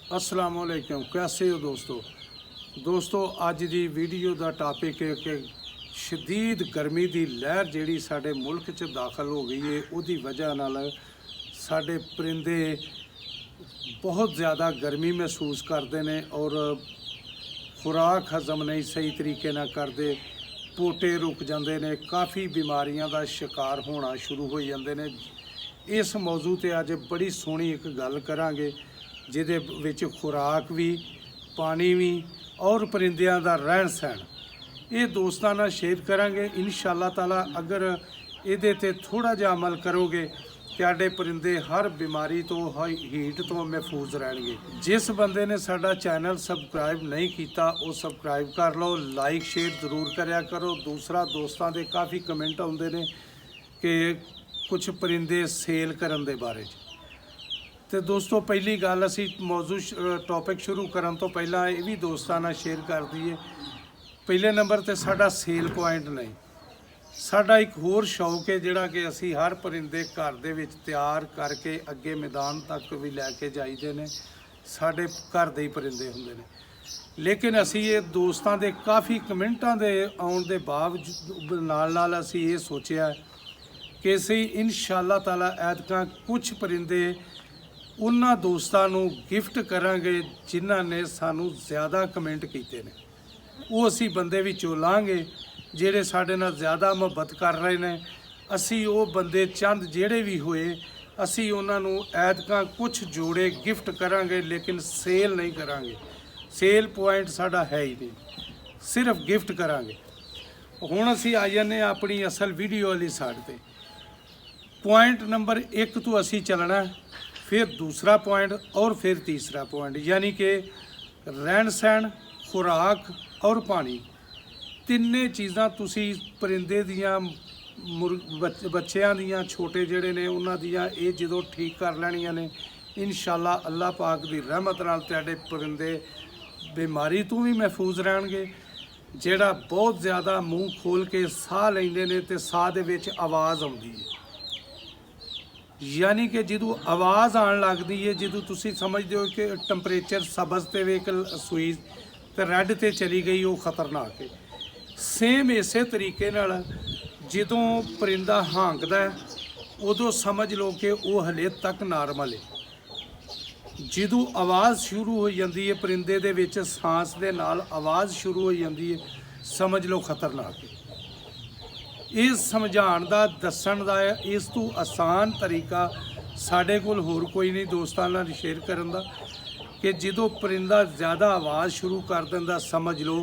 अस्सलाम वालेकुम, कैसे हो दोस्तों अज की वीडियो का टॉपिक है कि शदीद गर्मी की लहर जिहड़ी साडे मुल्क च दाखल हो गई है उसकी वजह नाल साडे परिंदे बहुत ज़्यादा गर्मी महसूस करते हैं और खुराक हजम नहीं सही तरीके ना करते, पोटे रुक जाते हैं, काफ़ी बीमारियों का शिकार होना शुरू हो जाते हैं। इस मौजू ते अज बड़ी सोहनी एक गल करांगे जिहदे विच खुराक भी, पानी भी और परिंदियां दा रहन सहन ये दोस्तां नाल शेयर करांगे। इंशाअल्लाह ताला अगर इहदे ते थोड़ा जिहा अमल करोगे तुहाडे परिंदे हर बीमारी तो हीट तो महफूज रहणगे। जिस बंदे ने साडा चैनल सबसक्राइब नहीं किया वो सबसक्राइब कर लो, लाइक शेयर जरूर करया करो। दूसरा दोस्तों के काफ़ी कमेंट आउंदे ने कि कुछ परिंदे सेल करन दे बारे तो दोस्तों पहली गल असी मौजू टॉपिक शुरू करन तो पहला ये भी दोस्तों नाल शेयर कर दईए। पहले नंबर ते साडा सेल पॉइंट नहीं, साडा एक होर शौक है जिहड़ा कि असी हर परिंदे घर दे विच तैयार करके अगे मैदान तक भी लैके जाईदे ने, साडे घर दे ही परिंदे हुंदे ने। लेकिन असी ये दोस्तों के काफ़ी कमेंटां दे आउण दे बावजूद नाल असी ये सोचिया कि असी इंशाअल्लाह ताला ऐतकां कुछ परिंदे उन्हां दोस्तां नूं गिफ्ट करांगे जिन्हां ने सानूं ज़्यादा कमेंट कीते ने। वो असी बंदे विचों लांगे जिहड़े साडे नाल ज़्यादा मुहब्बत कर रहे ने। असी वो बंदे चंद जिहड़े भी होए असी उन्हां नूं ऐतकां कुछ जोड़े गिफ्ट करांगे, लेकिन सेल नहीं करांगे। सेल पॉइंट साडा है ही नहीं, सिर्फ गिफ्ट करांगे। हुण असी आ जाने अपनी असल वीडियो वाली साइड ते। पॉइंट नंबर 1 तो असी चलना, फिर दूसरा पॉइंट और फिर तीसरा पॉइंट, यानी कि रहन सहन, खुराक और पानी, तिन्ने चीज़ां तुसी परिंदे दियां बच्चों दियां छोटे जिहड़े ने उन्हां दियां ये जदों ठीक कर लैणियां ने इंशाअल्लाह अल्लाह पाक दी रहमत नाल तुहाडे परिंदे बीमारी तो भी महफूज रहणगे। जिहड़ा बहुत ज़्यादा मूँह खोल के साह लैंदे ने ते साह दे विच आवाज़ आउंदी है, यानी कि जदों आवाज़ आन लगदी है, जदों तुसी समझदे हो कि टंपरेचर सबज ते वे सूई ते रैड ते चली गई, वो खतरनाक है। सेम इसे तरीके नाल जदों परिंदा हाँकदा है उदों समझ लो कि वो हले तक नार्मल है। जदों आवाज़ शुरू हो जाती है परिंदे दे विच सांस दे नाल आवाज़ शुरू हो जाती है, समझ लो खतरनाक है। ये समझाण दा दस्सण दा इस तो आसान तरीका साडे कोल होर कोई नहीं दोस्तां नाल शेयर करन दा कि जदों परिंदा ज़्यादा आवाज़ शुरू कर दिंदा समझ लो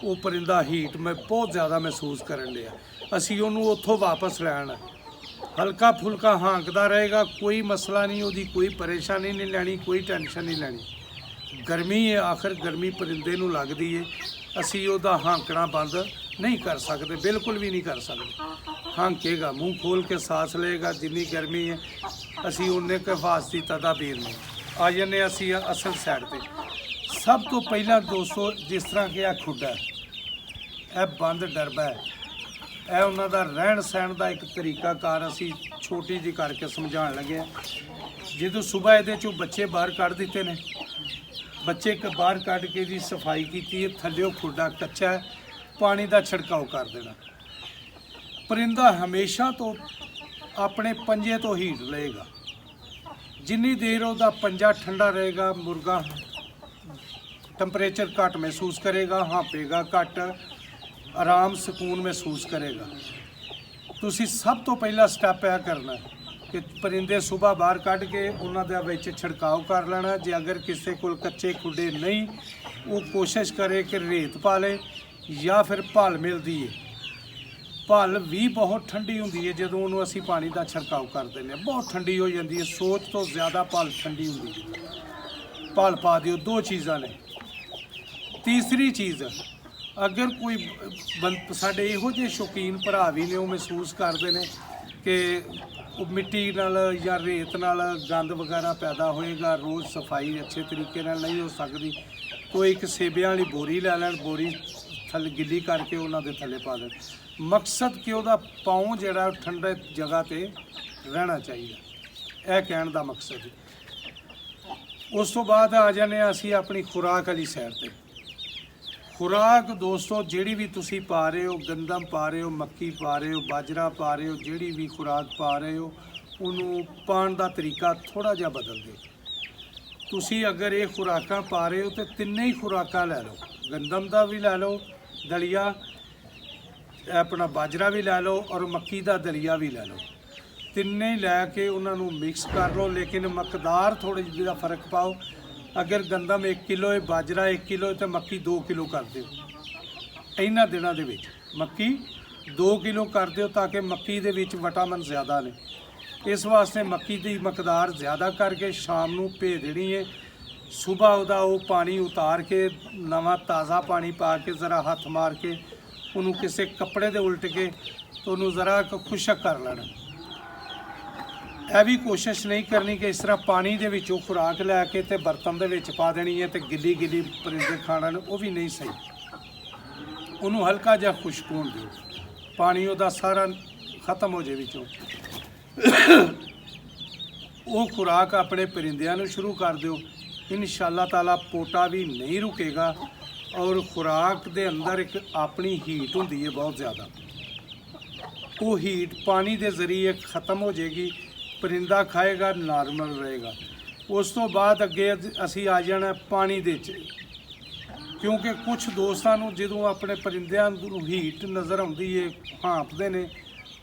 वो परिंदा हीट में बहुत ज़्यादा महसूस करन लिया। असी उन्होंने उत्थों वापस लैना, हल्का फुल्का हाँकदा रहेगा, कोई मसला नहीं, उसकी कोई परेशानी नहीं लैनी, कोई टेंशन नहीं लैनी। गर्मी है, आखिर गर्मी परिंदे नूं लगदी है, असी उहदा हाँकना बंद नहीं कर सकते, बिल्कुल भी नहीं कर सकते। हाँकेगा, मुँह खोल के सांस लेगा, जिन्नी गर्मी है असी उन्ने के हिफाजती तदाबीर नहीं। आ जाने असी असल सैड पे। सब तो पहला दोस्तों जिस तरह कि यह खुड्डा है, यह बंद डरबा है, यह उन्हों का रहन सहन का एक तरीकाकार असी छोटी जी करके समझाण लगे। जो सुबह ये बच्चे बाहर कढ़ दिते ने, बच्चे बाहर कढ़ के जी सफाई की, थल्ले खुड्डा कच्चा है, पानी का छिड़काव कर देना। परिंदा हमेशा तो अपने पंजे तो हीट लेगा, जिन्नी देर उसका पंजा ठंडा रहेगा मुर्गा टंपरेचर घट महसूस करेगा, हाँपेगा घट, आराम सुकून महसूस करेगा। तुसी सब तो पहला स्टैप यह करना कि परिंदे सुबह बाहर कढ़ के उन्होंने छिड़काव कर लेना। जे अगर किसी को कच्चे खुडे नहीं, वो कोशिश करे कि रेत पा ले या फिर भल मिलती है। भल भी बहुत ठंडी होंगी है, जो उन्होंने असी पानी का छिड़काव कर दें बहुत ठंडी हो जाती है, सोच तो ज़्यादा भल ठंडी होंगी है। भल पा दियो, दो चीज़ा ने। तीसरी चीज़, अगर कोई साडे इहो जे शौकीन भरा भी ने वो महसूस करते हैं कि मिट्टी नाल या रेत नाल गंद वगैरह पैदा होएगा, रोज़ सफाई अच्छे तरीके नाल नहीं हो सकती, तो एक सेबियां वाली बोरी लै लैन, बोरी थले गिली करके उन्होंने थले पा दें। मकसद कि वह पाँव जिहड़ा ठंडे जगह पर रहना चाहिए, यह कहण दा मकसद है। ਉਸ ਤੋਂ ਬਾਅਦ ਆ ਜਾਂਦੇ ਹਾਂ ਅਸੀਂ ਆਪਣੀ ਖੁਰਾਕ ਵਾਲੀ ਸਾਈਡ ਤੇ। ਖੁਰਾਕ ਦੋਸਤੋ ਜਿਹੜੀ ਵੀ ਤੁਸੀਂ ਪਾ ਰਹੇ ਹੋ, ਗੰਦਮ ਪਾ ਰਹੇ ਹੋ, ਮੱਕੀ ਪਾ ਰਹੇ ਹੋ, ਬਾਜਰਾ ਪਾ ਰਹੇ ਹੋ, ਜਿਹੜੀ ਵੀ ਖੁਰਾਕ ਪਾ ਰਹੇ ਹੋ ਉਹਨੂੰ ਪਾਉਣ ਦਾ ਤਰੀਕਾ ਥੋੜ੍ਹਾ ਜਿਹਾ ਬਦਲ ਦਿਓ। ਤੁਸੀਂ ਅਗਰ ਇਹ ਖੁਰਾਕਾਂ ਪਾ ਰਹੇ ਹੋ ਤਾਂ ਤਿੰਨੇ ਹੀ ਖੁਰਾਕਾਂ ਲੈ ਲਓ, ਗੰਦਮ ਦਾ ਵੀ ਲੈ ਲਓ ਦਲੀਆ, ਆਪਣਾ ਬਾਜਰਾ ਵੀ ਲੈ ਲਓ ਔਰ ਮੱਕੀ ਦਾ ਦਲੀਆ ਵੀ ਲੈ ਲਓ। ਤਿੰਨੇ ਹੀ ਲੈ ਕੇ ਉਹਨਾਂ ਨੂੰ ਮਿਕਸ ਕਰ ਲਓ, ਲੇਕਿਨ ਮਕਦਾਰ ਥੋੜ੍ਹੀ ਜਿਹੀ ਦਾ ਫਰਕ ਪਾਓ। ਅਗਰ ਗੰਦਮ 1 ਕਿਲੋ ਹੈ, ਬਾਜਰਾ 1 ਕਿਲੋ ਹੈ ਤਾਂ ਮੱਕੀ 2 ਕਿਲੋ ਕਰ ਦਿਓ। ਇਹਨਾਂ ਦਿਨਾਂ ਦੇ ਵਿੱਚ ਮੱਕੀ 2 ਕਿਲੋ ਕਰ ਦਿਓ ਤਾਂ ਕਿ ਮੱਕੀ ਦੇ ਵਿੱਚ ਵਿਟਾਮਿਨ ਜ਼ਿਆਦਾ ਨੇ। ਇਸ ਵਾਸਤੇ ਮੱਕੀ ਦੀ ਮਕਦਾਰ ਜ਼ਿਆਦਾ ਕਰਕੇ ਸ਼ਾਮ ਨੂੰ ਭੇ ਦੇਣੀ ਹੈ। ਸਵੇਰ ਉਹਦਾ ਉਹ ਪਾਣੀ ਉਤਾਰ ਕੇ ਨਵਾਂ ਤਾਜ਼ਾ ਪਾਣੀ ਪਾ ਕੇ ਜ਼ਰਾ ਹੱਥ ਮਾਰ ਕੇ ਉਹਨੂੰ ਕਿਸੇ ਕੱਪੜੇ ਦੇ ਉਲਟ ਕੇ ਤੇ ਉਹਨੂੰ ਜ਼ਰਾ ਖੁਸ਼ਕ ਕਰ ਲੈਣਾ। ਇਹ ਵੀ ਕੋਸ਼ਿਸ਼ ਨਹੀਂ ਕਰਨੀ ਕਿ ਇਸ ਤਰ੍ਹਾਂ ਪਾਣੀ ਦੇ ਵਿੱਚੋਂ ਖੁਰਾਕ ਲੈ ਕੇ ਤੇ ਬਰਤਨ ਦੇ ਵਿੱਚ ਪਾ ਦੇਣੀ ਹੈ ਤੇ ਗਿੱਲੀ ਗਿੱਲੀ ਪਰਿੰਦੇ ਖਾਣਾ ਨੇ, ਉਹ ਵੀ ਨਹੀਂ ਸਹੀ। ਉਹਨੂੰ ਹਲਕਾ ਜਿਹਾ ਖੁਸ਼ਕ ਹੋਣ ਦਿਓ, ਪਾਣੀ ਉਹਦਾ ਸਾਰਾ ਖਤਮ ਹੋ ਜਾਏ ਵਿੱਚੋਂ। ਉਹ ਖੁਰਾਕ ਆਪਣੇ ਪਰਿੰਦਿਆਂ ਨੂੰ ਸ਼ੁਰੂ ਕਰ ਦਿਓ। ਇਨਸ਼ਾਅੱਲਾ ਤਾਲਾ ਪੋਟਾ ਵੀ ਨਹੀਂ ਰੁਕੇਗਾ ਔਰ ਖੁਰਾਕ ਦੇ ਅੰਦਰ ਇੱਕ ਆਪਣੀ ਹੀਟ ਹੁੰਦੀ ਹੈ ਬਹੁਤ ਜ਼ਿਆਦਾ, ਉਹ ਹੀਟ ਪਾਣੀ ਦੇ ਜ਼ਰੀਏ ਖਤਮ ਹੋ ਜਾਏਗੀ। ਪਰਿੰਦਾ ਖਾਏਗਾ, ਨਾਰਮਲ ਰਹੇਗਾ। ਉਸ ਤੋਂ ਬਾਅਦ ਅੱਗੇ ਅਸੀਂ ਆ ਜਾਣਾ ਪਾਣੀ ਦੇ 'ਚ, ਕਿਉਂਕਿ ਕੁਝ ਦੋਸਤਾਂ ਨੂੰ ਜਦੋਂ ਆਪਣੇ ਪਰਿੰਦਿਆਂ ਨੂੰ ਹੀਟ ਨਜ਼ਰ ਆਉਂਦੀ ਹੈ, ਭਾਂਪਦੇ ਨੇ,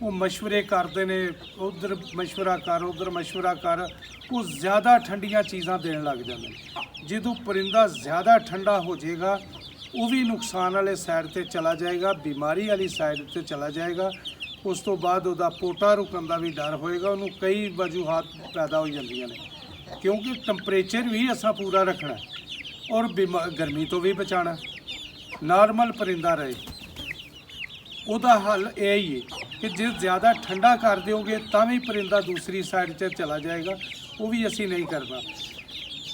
ਉਹ ਮਸ਼ਵਰੇ ਕਰਦੇ ਨੇ, ਉਧਰ ਮਸ਼ਵਰਾ ਕਰ, ਉਧਰ ਮਸ਼ਵਰਾ ਕਰ, ਉਹ ਜ਼ਿਆਦਾ ਠੰਡੀਆਂ ਚੀਜ਼ਾਂ ਦੇਣ ਲੱਗ ਜਾਂਦੇ ਨੇ। ਜਦੋਂ ਪਰਿੰਦਾ ਜ਼ਿਆਦਾ ਠੰਡਾ ਹੋ ਜਾਏਗਾ ਉਹ ਵੀ ਨੁਕਸਾਨ ਵਾਲੇ ਸਾਈਡ ਤੇ ਚਲਾ ਜਾਏਗਾ, ਬਿਮਾਰੀ ਵਾਲੀ ਸਾਈਡ ਤੇ ਚਲਾ ਜਾਏਗਾ। ਉਸ ਤੋਂ ਬਾਅਦ ਉਹਦਾ ਪੋਟਾ ਰੁਕਣ ਦਾ ਵੀ ਡਰ ਹੋਏਗਾ। ਉਹਨੂੰ ਕਈ ਵਜੂਹਾਤ ਪੈਦਾ ਹੋ ਜਾਂਦੀਆਂ ਨੇ, ਕਿਉਂਕਿ ਟੈਂਪਰੇਚਰ ਵੀ ਅਸਾਂ ਪੂਰਾ ਰੱਖਣਾ ਔਰ ਗਰਮੀ ਤੋਂ ਵੀ ਬਚਾਉਣਾ, ਨਾਰਮਲ ਪਰਿੰਦਾ ਰਹੇ। ਉਹਦਾ ਹੱਲ ਇਹ ਹੀ ਹੈ ਕਿ ਜੇ ਜ਼ਿਆਦਾ ਠੰਡਾ ਕਰ ਦਿਓਗੇ ਤਾਂ ਵੀ ਪਰਿੰਦਾ ਦੂਸਰੀ ਸਾਈਡ 'ਤੇ ਚਲਾ ਜਾਏਗਾ, ਉਹ ਵੀ ਅਸੀਂ ਨਹੀਂ ਕਰਨਾ।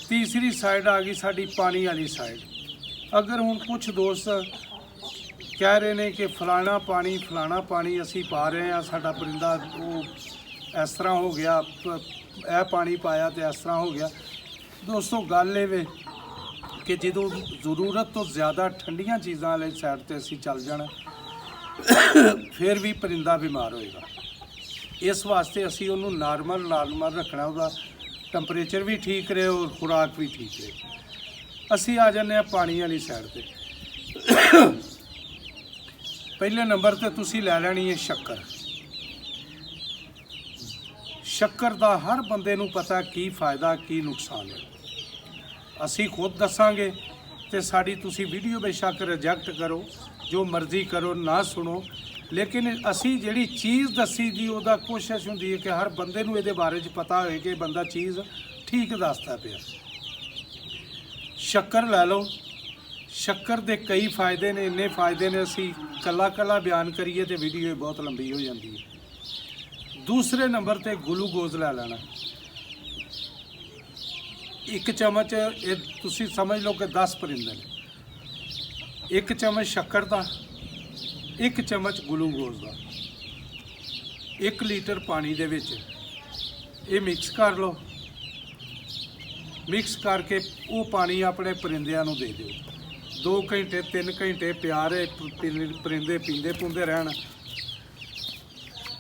ਤੀਸਰੀ ਸਾਈਡ ਆ ਗਈ ਸਾਡੀ ਪਾਣੀ ਵਾਲੀ ਸਾਈਡ। ਅਗਰ ਹੁਣ ਕੁਝ ਦੋਸਤ ਕਹਿ ਰਹੇ ਨੇ ਕਿ ਫਲਾਣਾ ਪਾਣੀ ਅਸੀਂ ਪਾ ਰਹੇ ਹਾਂ, ਸਾਡਾ ਪਰਿੰਦਾ ਉਹ ਇਸ ਤਰ੍ਹਾਂ ਹੋ ਗਿਆ, ਇਹ ਪਾਣੀ ਪਾਇਆ ਤੇ ਇਸ ਤਰ੍ਹਾਂ ਹੋ ਗਿਆ। ਦੋਸਤੋ ਗੱਲ ਇਹ ਵੇ ਕਿ ਜਦੋਂ ਜ਼ਰੂਰਤ ਤੋਂ ਜ਼ਿਆਦਾ ਠੰਡੀਆਂ ਚੀਜ਼ਾਂ ਵਾਲੇ ਸਾਈਡ 'ਤੇ ਅਸੀਂ ਚੱਲ ਜਾਣਾ ਫਿਰ ਵੀ ਪਰਿੰਦਾ ਬਿਮਾਰ ਹੋਏਗਾ। ਇਸ ਵਾਸਤੇ ਅਸੀਂ ਉਹਨੂੰ ਨਾਰਮਲ ਰੱਖਣਾ, ਉਹਦਾ ਟੈਂਪਰੇਚਰ ਵੀ ਠੀਕ ਰਹੇ ਔਰ ਖੁਰਾਕ ਵੀ ਠੀਕ ਰਹੇ। ਅਸੀਂ ਆ ਜਾਂਦੇ ਹਾਂ ਪਾਣੀ ਵਾਲੀ ਸਾਈਡ 'ਤੇ। ਪਹਿਲੇ ਨੰਬਰ ਤੇ ਤੁਸੀਂ ਲੈ ਲੈਣੀ ਹੈ ਸ਼ੱਕਰ। ਸ਼ੱਕਰ ਦਾ ਹਰ ਬੰਦੇ ਨੂੰ ਪਤਾ ਕੀ ਫਾਇਦਾ ਕੀ ਨੁਕਸਾਨ ਹੈ। ਅਸੀਂ ਖੁਦ ਦੱਸਾਂਗੇ ਤੇ ਸਾਡੀ ਤੁਸੀਂ ਵੀਡੀਓ ਬੇਸ਼ੱਕ ਰਿਜੈਕਟ ਕਰੋ, ਜੋ ਮਰਜ਼ੀ ਕਰੋ, ਨਾ ਸੁਣੋ, ਲੇਕਿਨ ਅਸੀਂ ਜਿਹੜੀ ਚੀਜ਼ ਦੱਸੀ ਦੀ ਉਹਦਾ ਕੋਸ਼ਿਸ਼ ਹੁੰਦੀ ਹੈ ਕਿ ਹਰ ਬੰਦੇ ਨੂੰ ਇਹਦੇ ਬਾਰੇ 'ਚ ਪਤਾ ਹੋਏ ਕਿ ਬੰਦਾ ਚੀਜ਼ ਠੀਕ ਦੱਸਦਾ ਪਿਆ। ਸ਼ੱਕਰ ਲੈ ਲਓ। ਸ਼ੱਕਰ ਦੇ ਕਈ ਫਾਇਦੇ ਨੇ, ਇੰਨੇ ਫਾਇਦੇ ਨੇ ਅਸੀਂ ਕੱਲਾ ਬਿਆਨ ਕਰੀਏ ਤੇ ਵੀਡੀਓ ਬਹੁਤ ਲੰਬੀ ਹੋ ਜਾਂਦੀ ਹੈ। ਦੂਸਰੇ ਨੰਬਰ ਤੇ ਗਲੂਕੋਜ਼ ਲੈ ਲੈਣਾ। 1 ਚਮਚ, ਇਹ ਤੁਸੀਂ ਸਮਝ ਲਓ ਕਿ 10 ਪਰਿੰਦੇ ਨੇ। 1 ਚਮਚ ਸ਼ੱਕਰ ਦਾ, 1 ਚਮਚ ਗਲੂਕੋਜ਼ ਦਾ, 1 ਲੀਟਰ ਪਾਣੀ ਦੇ ਵਿੱਚ ਇਹ ਮਿਕਸ ਕਰ ਲਓ। ਮਿਕਸ ਕਰਕੇ ਉਹ ਪਾਣੀ ਆਪਣੇ ਪਰਿੰਦਿਆਂ ਨੂੰ ਦੇ ਦਿਓ। 2 ਘੰਟੇ 3 ਘੰਟੇ ਪਿਆਰੇ ਪਰਿੰਦੇ ਪੀਂਦੇ ਪੁੰਦੇ ਰਹਿਣ।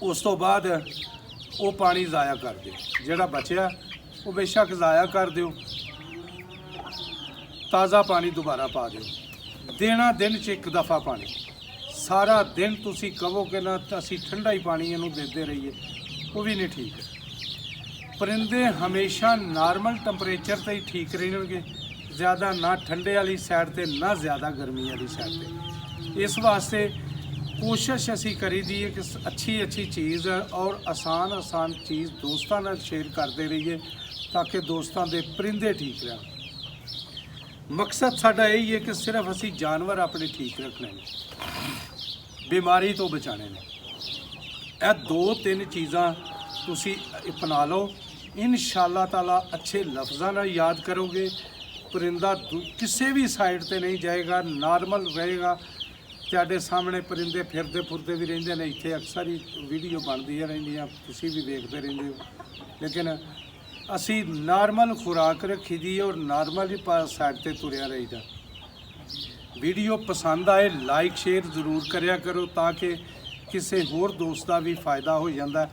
ਉਸ ਤੋਂ ਬਾਅਦ ਉਹ ਪਾਣੀ ਜ਼ਾਇਆ ਕਰ ਦਿਓ। ਜਿਹੜਾ ਬਚਿਆ ਉਹ ਬੇਸ਼ੱਕ ਜ਼ਾਇਆ ਕਰ ਦਿਓ, ਤਾਜ਼ਾ ਪਾਣੀ ਦੁਬਾਰਾ ਪਾ ਦਿਓ। ਦੇਣਾ ਦਿਨ 'ਚ 1 ਦਫਾ ਪਾਣੀ। ਸਾਰਾ ਦਿਨ ਤੁਸੀਂ ਕਹੋ ਕਿ ਨਾ ਅਸੀਂ ਠੰਡਾ ਹੀ ਪਾਣੀ ਇਹਨੂੰ ਦਿੰਦੇ ਰਹੀਏ, ਉਹ ਵੀ ਨਹੀਂ ਠੀਕ। ਪਰਿੰਦੇ ਹਮੇਸ਼ਾ ਨਾਰਮਲ ਟੈਂਪਰੇਚਰ 'ਤੇ ਹੀ ਠੀਕ ਰਹਿਣਗੇ, ਜ਼ਿਆਦਾ ਨਾ ਠੰਡੇ ਵਾਲੀ ਸਾਈਡ 'ਤੇ ਨਾ ਜ਼ਿਆਦਾ ਗਰਮੀ ਵਾਲੀ ਸਾਈਡ 'ਤੇ। ਇਸ ਵਾਸਤੇ ਕੋਸ਼ਿਸ਼ ਅਸੀਂ ਕਰੀਦੀ ਹੈ ਕਿ ਅੱਛੀ ਚੀਜ਼ ਔਰ ਆਸਾਨ ਚੀਜ਼ ਦੋਸਤਾਂ ਨਾਲ ਸ਼ੇਅਰ ਕਰਦੇ ਰਹੀਏ ਤਾਂ ਕਿ ਦੋਸਤਾਂ ਦੇ ਪਰਿੰਦੇ ਠੀਕ ਰਹਿਣ। ਮਕਸਦ ਸਾਡਾ ਇਹ ਹੀ ਹੈ ਕਿ ਸਿਰਫ ਅਸੀਂ ਜਾਨਵਰ ਆਪਣੇ ਠੀਕ ਰੱਖਣੇ ਨੇ, ਬਿਮਾਰੀ ਤੋਂ ਬਚਾਉਣੇ ਨੇ। ਇਹ 2-3 ਚੀਜ਼ਾਂ ਤੁਸੀਂ ਅਪਣਾ ਲਓ, ਇਨਸ਼ਾਅੱਲਾ ਤਾਲਾ ਅੱਛੇ ਲਫ਼ਜ਼ਾਂ ਨਾਲ ਯਾਦ ਕਰੋਗੇ। ਪਰਿੰਦਾ ਕਿਸੇ ਵੀ ਸਾਈਡ ਤੇ ਨਹੀਂ ਜਾਏਗਾ, ਨਾਰਮਲ ਰਹੇਗਾ। ਤੁਹਾਡੇ ਸਾਹਮਣੇ ਪਰਿੰਦੇ ਫਿਰਦੇ ਫੁਰਦੇ ਵੀ ਰਹਿੰਦੇ ਨੇ, ਇੱਥੇ ਅਕਸਰ ਹੀ ਵੀਡੀਓ ਬਣਦੀਆਂ ਰਹਿੰਦੀਆਂ, ਤੁਸੀਂ ਵੀ ਵੇਖਦੇ ਰਹਿੰਦੇ ਹੋ। ਲੇਕਿਨ ਅਸੀਂ ਨਾਰਮਲ ਖੁਰਾਕ ਰੱਖੀ ਦੀ ਔਰ ਨਾਰਮਲ ਹੀ ਸਾਈਡ ਤੇ ਤੁਰਿਆ ਰਹੀਦਾ। ਵੀਡੀਓ ਪਸੰਦ ਆਏ ਲਾਈਕ ਸ਼ੇਅਰ ਜ਼ਰੂਰ ਕਰਿਆ ਕਰੋ ਤਾਂ ਕਿ ਕਿਸੇ ਹੋਰ ਦੋਸਤ ਦਾ ਵੀ ਫਾਇਦਾ ਹੋ ਜਾਂਦਾ।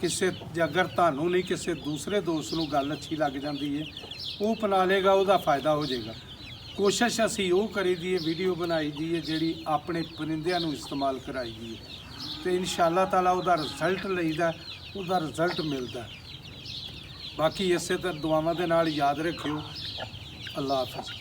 ਕਿਸੇ ਅਗਰ ਤੁਹਾਨੂੰ ਨਹੀਂ ਕਿਸੇ ਦੂਸਰੇ ਦੋਸਤ ਨੂੰ ਗੱਲ ਅੱਛੀ ਲੱਗ ਜਾਂਦੀ ਹੈ, ਉਹ ਅਪਣਾ ਲੇਗਾ, ਉਹਦਾ ਫਾਇਦਾ ਹੋ ਜਾਏਗਾ। ਕੋਸ਼ਿਸ਼ ਅਸੀਂ ਉਹ ਕਰੀ ਦੀ ਹੈ, ਵੀਡੀਓ ਬਣਾਈ ਦੀ ਹੈ ਜਿਹੜੀ ਆਪਣੇ ਪਰਿੰਦਿਆਂ ਨੂੰ ਇਸਤੇਮਾਲ ਕਰਾਈ ਦੀ ਹੈ, ਤੇ ਇਨਸ਼ਾਅੱਲਾ ਤਾਲਾ ਉਹਦਾ ਰਿਜ਼ਲਟ ਲਈਦਾ, ਉਹਦਾ ਰਿਜ਼ਲਟ ਮਿਲਦਾ। ਬਾਕੀ ਇਸੇ ਤਰ੍ਹਾਂ ਦੁਆਵਾਂ ਦੇ ਨਾਲ ਯਾਦ ਰੱਖਿਓ। ਅੱਲਾ ਹਾਫਿਜ਼।